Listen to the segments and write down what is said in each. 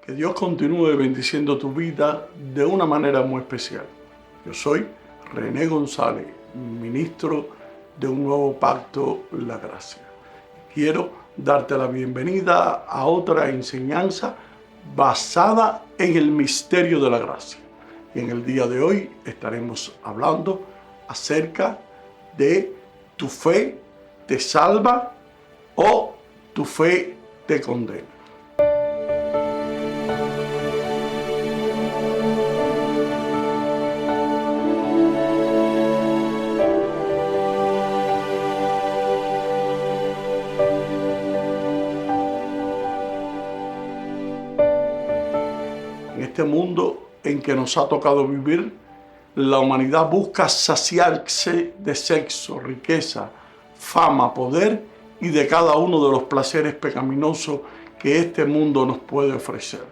Que Dios continúe bendiciendo tu vida de una manera muy especial. Yo soy René González, ministro de un nuevo pacto, la gracia. Quiero darte la bienvenida a otra enseñanza basada en el misterio de la gracia. Y en el día de hoy estaremos hablando acerca de tu fe te salva o tu fe te condena. En este mundo en que nos ha tocado vivir, la humanidad busca saciarse de sexo, riqueza, fama, poder y de cada uno de los placeres pecaminosos que este mundo nos puede ofrecer.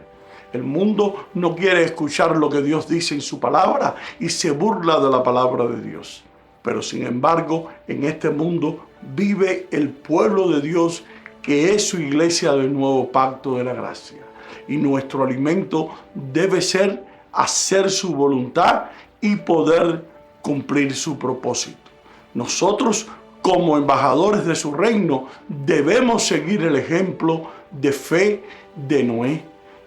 El mundo no quiere escuchar lo que Dios dice en su palabra y se burla de la palabra de Dios. Pero sin embargo, en este mundo vive el pueblo de Dios, que es su iglesia del nuevo pacto de la gracia. Y nuestro alimento debe ser hacer su voluntad y poder cumplir su propósito. Nosotros, como embajadores de su reino, debemos seguir el ejemplo de fe de Noé,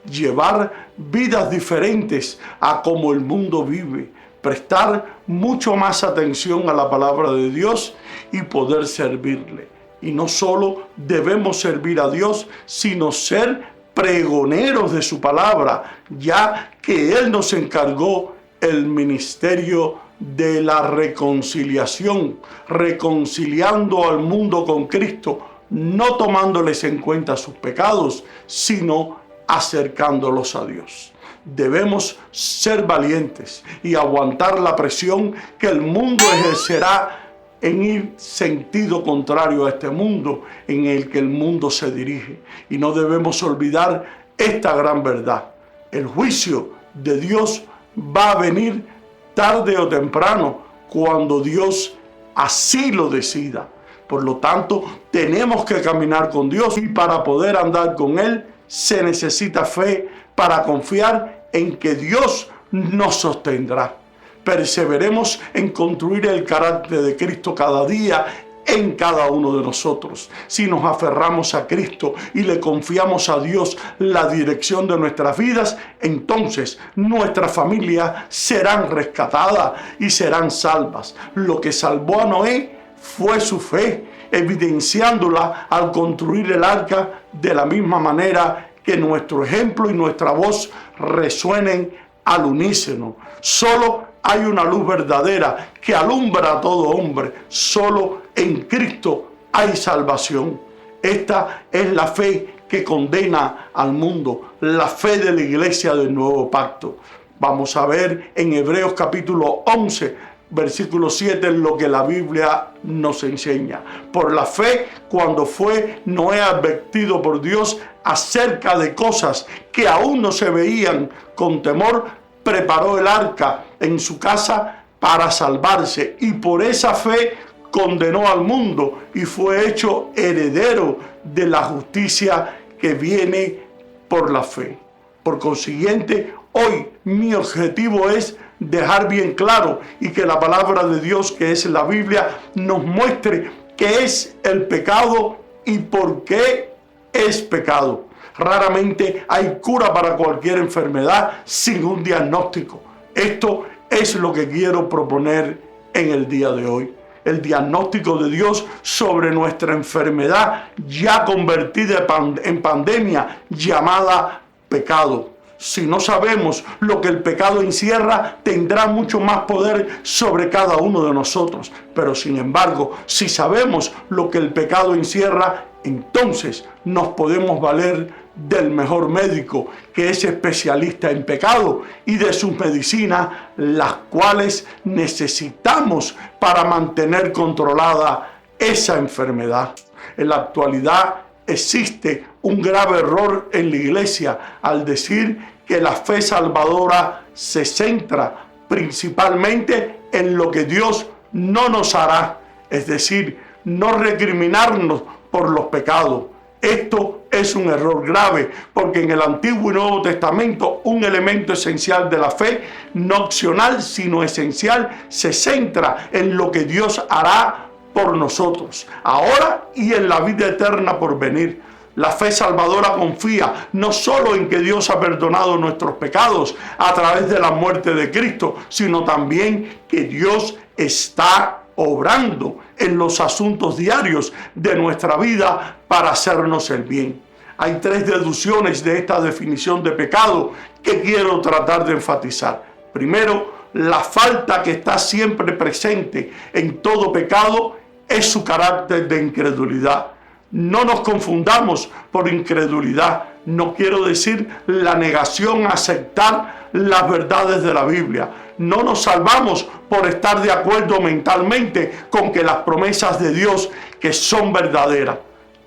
llevar vidas diferentes a como el mundo vive, prestar mucho más atención a la palabra de Dios y poder servirle. Y no solo debemos servir a Dios, sino ser pregoneros de su palabra, ya que Él nos encargó el ministerio de la reconciliación, reconciliando al mundo con Cristo, no tomándoles en cuenta sus pecados, sino acercándolos a Dios. Debemos ser valientes y aguantar la presión que el mundo ejercerá en ir sentido contrario a este mundo en el que el mundo se dirige. Y no debemos olvidar esta gran verdad: el juicio de Dios va a venir tarde o temprano, cuando Dios así lo decida. Por lo tanto, tenemos que caminar con Dios, y para poder andar con Él se necesita fe para confiar en que Dios nos sostendrá. Perseveremos en construir el carácter de Cristo cada día en cada uno de nosotros. Si nos aferramos a Cristo y le confiamos a Dios la dirección de nuestras vidas, entonces nuestras familias serán rescatadas y serán salvas. Lo que salvó a Noé fue su fe, evidenciándola al construir el arca, de la misma manera que nuestro ejemplo y nuestra voz resuenen al unísono. Solo hay una luz verdadera que alumbra a todo hombre. Solo en Cristo hay salvación. Esta es la fe que condena al mundo, la fe de la iglesia del nuevo pacto. Vamos a ver en Hebreos capítulo 11, versículo 7, lo que la Biblia nos enseña. Por la fe, cuando fue Noé advertido por Dios acerca de cosas que aún no se veían, con temor preparó el arca en su casa para salvarse, y por esa fe condenó al mundo y fue hecho heredero de la justicia que viene por la fe. Por consiguiente, hoy mi objetivo es dejar bien claro y que la palabra de Dios, que es la Biblia, nos muestre qué es el pecado y por qué es pecado. Raramente hay cura para cualquier enfermedad sin un diagnóstico. Esto es lo que quiero proponer en el día de hoy. El diagnóstico de Dios sobre nuestra enfermedad ya convertida en pandemia, llamada pecado. Si no sabemos lo que el pecado encierra, tendrá mucho más poder sobre cada uno de nosotros. Pero sin embargo, si sabemos lo que el pecado encierra, entonces nos podemos valer del mejor médico, que es especialista en pecado, y de sus medicinas, las cuales necesitamos para mantener controlada esa enfermedad. En la actualidad existe un grave error en la iglesia al decir que la fe salvadora se centra principalmente en lo que Dios no nos hará, es decir, no recriminarnos por los pecados. Esto es un error grave, porque en el Antiguo y Nuevo Testamento un elemento esencial de la fe, no opcional sino esencial, se centra en lo que Dios hará por nosotros, ahora y en la vida eterna por venir. La fe salvadora confía no solo en que Dios ha perdonado nuestros pecados a través de la muerte de Cristo, sino también que Dios está obrando en los asuntos diarios de nuestra vida para hacernos el bien. Hay tres deducciones de esta definición de pecado que quiero tratar de enfatizar. Primero, la falta que está siempre presente en todo pecado es su carácter de incredulidad. No nos confundamos por incredulidad. No quiero decir la negación a aceptar las verdades de la Biblia. No nos salvamos por estar de acuerdo mentalmente con que las promesas de Dios que son verdaderas.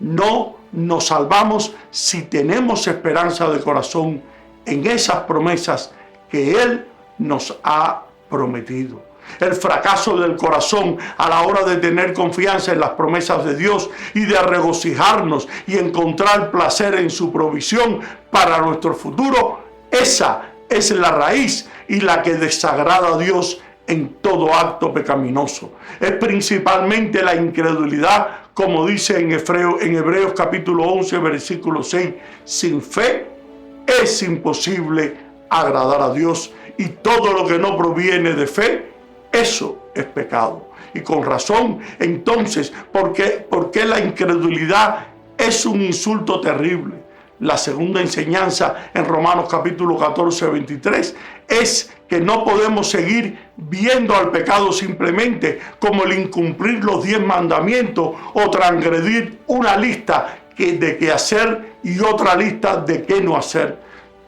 No nos salvamos si tenemos esperanza de corazón en esas promesas que Él nos ha prometido. El fracaso del corazón a la hora de tener confianza en las promesas de Dios y de regocijarnos y encontrar placer en su provisión para nuestro futuro, esa es la raíz y la que desagrada a Dios en todo acto pecaminoso. Es principalmente la incredulidad, como dice en Hebreos capítulo 11, versículo 6, sin fe es imposible agradar a Dios, y todo lo que no proviene de fe, eso es pecado. Y con razón, entonces, ¿por qué la incredulidad es un insulto terrible? La segunda enseñanza en Romanos capítulo 14, 23 es que no podemos seguir viendo al pecado simplemente como el incumplir los 10 mandamientos o transgredir una lista de qué hacer y otra lista de qué no hacer.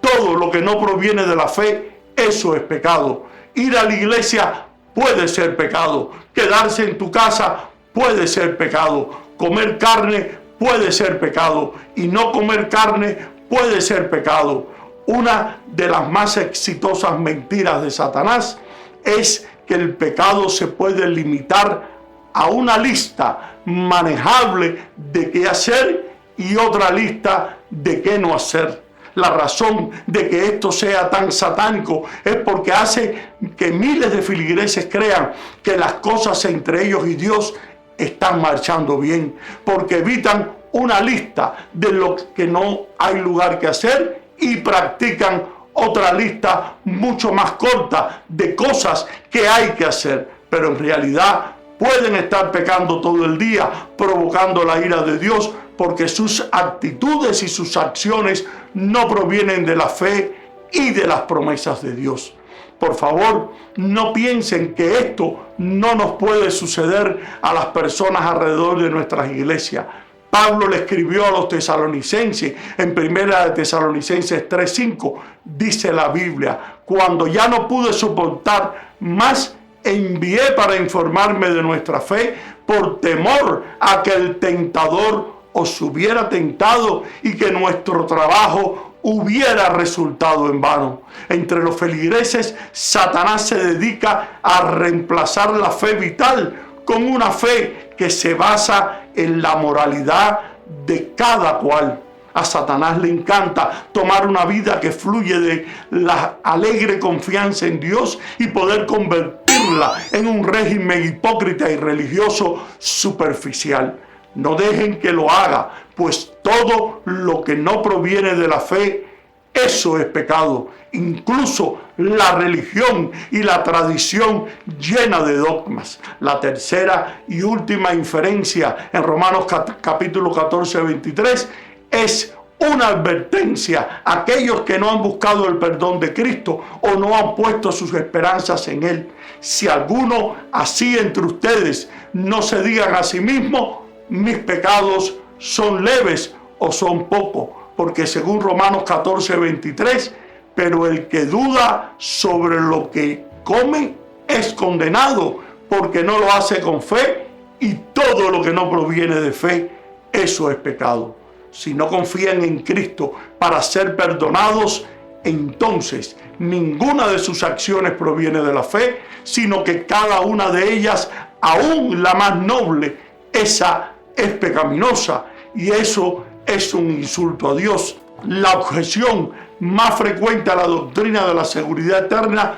Todo lo que no proviene de la fe, eso es pecado. Ir a la iglesia puede ser pecado. Quedarse en tu casa puede ser pecado. Comer carne puede ser pecado, y no comer carne puede ser pecado. Una de las más exitosas mentiras de Satanás es que el pecado se puede limitar a una lista manejable de qué hacer y otra lista de qué no hacer. La razón de que esto sea tan satánico es porque hace que miles de feligreses crean que las cosas entre ellos y Dios están marchando bien, porque evitan una lista de lo que no hay lugar que hacer y practican otra lista mucho más corta de cosas que hay que hacer, pero en realidad pueden estar pecando todo el día, provocando la ira de Dios, porque sus actitudes y sus acciones no provienen de la fe y de las promesas de Dios. Por favor, no piensen que esto no nos puede suceder a las personas alrededor de nuestras iglesias. Pablo le escribió a los tesalonicenses en 1 Tesalonicenses 3:5, dice la Biblia: cuando ya no pude soportar más, envié para informarme de nuestra fe, por temor a que el tentador os hubiera tentado y que nuestro trabajo hubiera resultado en vano. Entre los feligreses, Satanás se dedica a reemplazar la fe vital con una fe que se basa en la moralidad de cada cual. A Satanás le encanta tomar una vida que fluye de la alegre confianza en Dios y poder convertirla en un régimen hipócrita y religioso superficial. No dejen que lo haga, pues todo lo que no proviene de la fe, eso es pecado. Incluso la religión y la tradición llena de dogmas. La tercera y última inferencia en Romanos capítulo 14, 23 es una advertencia a aquellos que no han buscado el perdón de Cristo o no han puesto sus esperanzas en Él. Si alguno así entre ustedes no se digan a sí mismo: mis pecados son leves o son pocos, porque según Romanos 14, 23, pero el que duda sobre lo que come es condenado, porque no lo hace con fe, y todo lo que no proviene de fe, eso es pecado. Si no confían en Cristo para ser perdonados, entonces ninguna de sus acciones proviene de la fe, sino que cada una de ellas, aún la más noble, esa es pecaminosa, y eso es un insulto a Dios. La objeción más frecuente a la doctrina de la seguridad eterna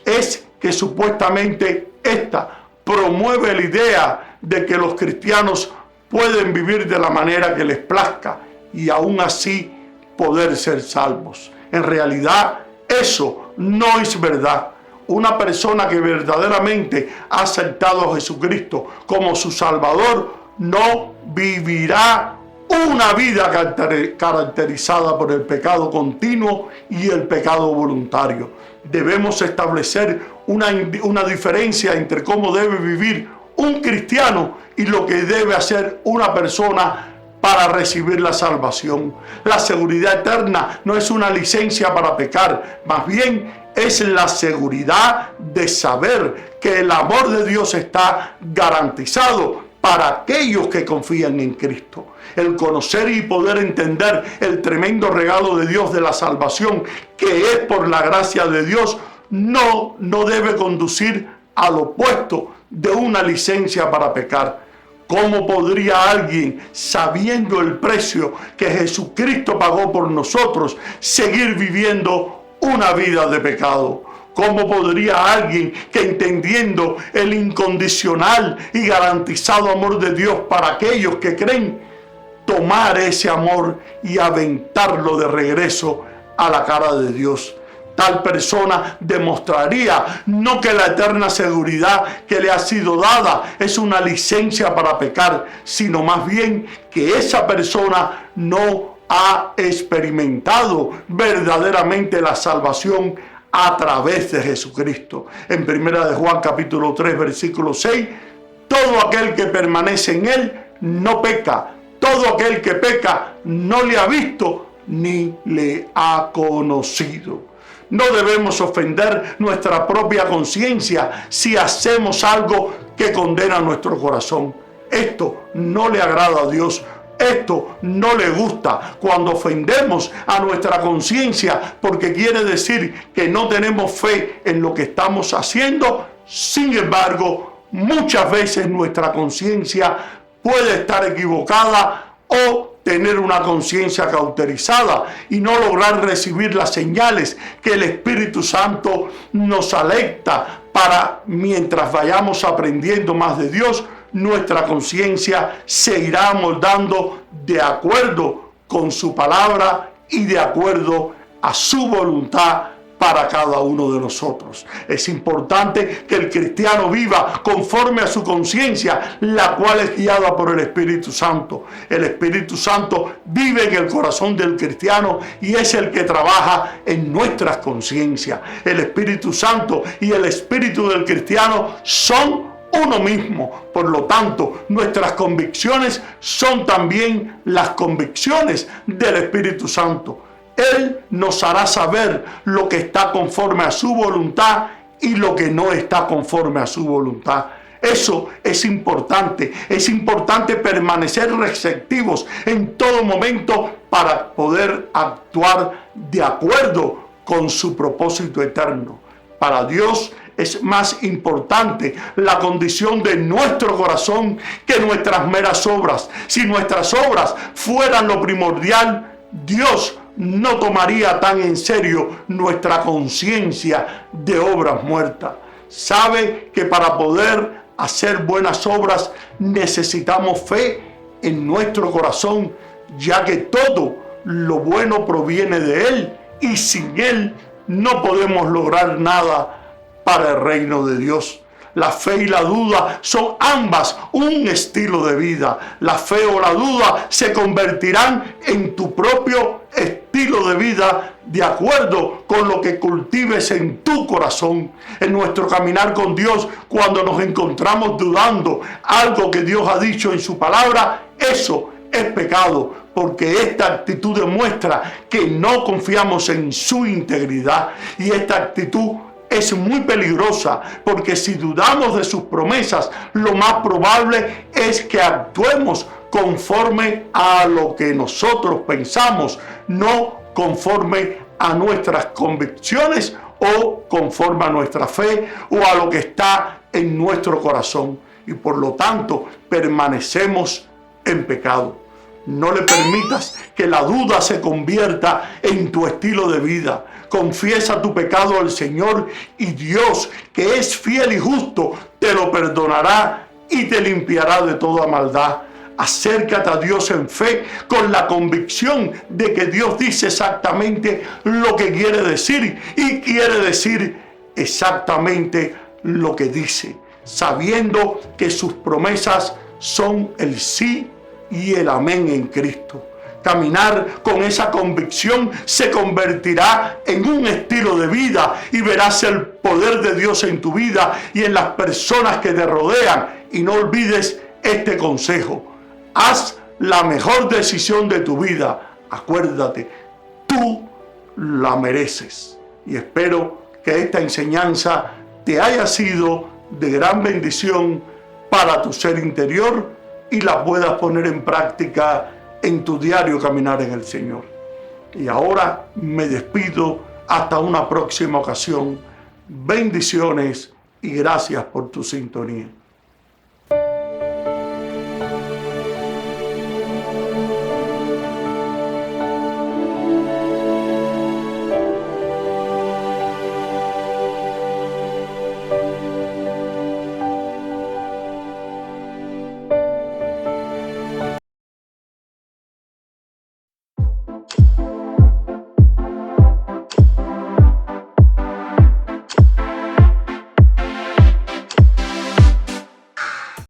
es que supuestamente esta promueve la idea de que los cristianos pueden vivir de la manera que les plazca y aún así poder ser salvos. En realidad, eso no es verdad. Una persona que verdaderamente ha aceptado a Jesucristo como su Salvador no vivirá una vida caracterizada por el pecado continuo y el pecado voluntario. Debemos establecer una diferencia entre cómo debe vivir un cristiano y lo que debe hacer una persona para recibir la salvación. La seguridad eterna no es una licencia para pecar, más bien es la seguridad de saber que el amor de Dios está garantizado para aquellos que confían en Cristo. El conocer y poder entender el tremendo regalo de Dios de la salvación, que es por la gracia de Dios, no debe conducir al opuesto de una licencia para pecar. ¿Cómo podría alguien, sabiendo el precio que Jesucristo pagó por nosotros, seguir viviendo una vida de pecado? ¿Cómo podría alguien que, entendiendo el incondicional y garantizado amor de Dios para aquellos que creen, tomar ese amor y aventarlo de regreso a la cara de Dios? Tal persona demostraría no que la eterna seguridad que le ha sido dada es una licencia para pecar, sino más bien que esa persona no ha experimentado verdaderamente la salvación a través de Jesucristo. En 1 Juan capítulo 3 versículo 6, todo aquel que permanece en él no peca. Todo aquel que peca no le ha visto ni le ha conocido. No debemos ofender nuestra propia conciencia si hacemos algo que condena nuestro corazón. Esto no le agrada a Dios. Esto no le gusta. Cuando ofendemos a nuestra conciencia, porque quiere decir que no tenemos fe en lo que estamos haciendo, sin embargo, muchas veces nuestra conciencia puede estar equivocada o tener una conciencia cauterizada y no lograr recibir las señales que el Espíritu Santo nos alerta para, mientras vayamos aprendiendo más de Dios, nuestra conciencia se irá moldando de acuerdo con su palabra y de acuerdo a su voluntad para cada uno de nosotros. Es importante que el cristiano viva conforme a su conciencia, la cual es guiada por el Espíritu Santo. El Espíritu Santo vive en el corazón del cristiano y es el que trabaja en nuestras conciencias. El Espíritu Santo y el espíritu del cristiano son uno mismo. Por lo tanto, nuestras convicciones son también las convicciones del Espíritu Santo. Él nos hará saber lo que está conforme a su voluntad y lo que no está conforme a su voluntad. Eso es importante. Es importante permanecer receptivos en todo momento para poder actuar de acuerdo con su propósito eterno. Para Dios es más importante la condición de nuestro corazón que nuestras meras obras. Si nuestras obras fueran lo primordial, Dios no tomaría tan en serio nuestra conciencia de obras muertas. Sabe que para poder hacer buenas obras necesitamos fe en nuestro corazón, ya que todo lo bueno proviene de Él y sin Él no podemos lograr nada para el reino de Dios. La fe y la duda son ambas un estilo de vida. La fe o la duda se convertirán en tu propio estilo de vida de acuerdo con lo que cultives en tu corazón. En nuestro caminar con Dios, cuando nos encontramos dudando algo que Dios ha dicho en su palabra, eso es pecado, porque esta actitud demuestra que no confiamos en su integridad, y esta actitud es muy peligrosa, porque si dudamos de sus promesas, lo más probable es que actuemos conforme a lo que nosotros pensamos, no conforme a nuestras convicciones o conforme a nuestra fe o a lo que está en nuestro corazón, y por lo tanto permanecemos en pecado. No le permitas que la duda se convierta en tu estilo de vida. Confiesa tu pecado al Señor y Dios, que es fiel y justo, te lo perdonará y te limpiará de toda maldad. Acércate a Dios en fe con la convicción de que Dios dice exactamente lo que quiere decir y quiere decir exactamente lo que dice, sabiendo que sus promesas son el sí y el amén en Cristo. Caminar con esa convicción se convertirá en un estilo de vida y verás el poder de Dios en tu vida y en las personas que te rodean. Y no olvides este consejo: haz la mejor decisión de tu vida. Acuérdate, tú la mereces. Y espero que esta enseñanza te haya sido de gran bendición para tu ser interior y la puedas poner en práctica en tu diario caminar en el Señor. Y ahora me despido hasta una próxima ocasión. Bendiciones y gracias por tu sintonía.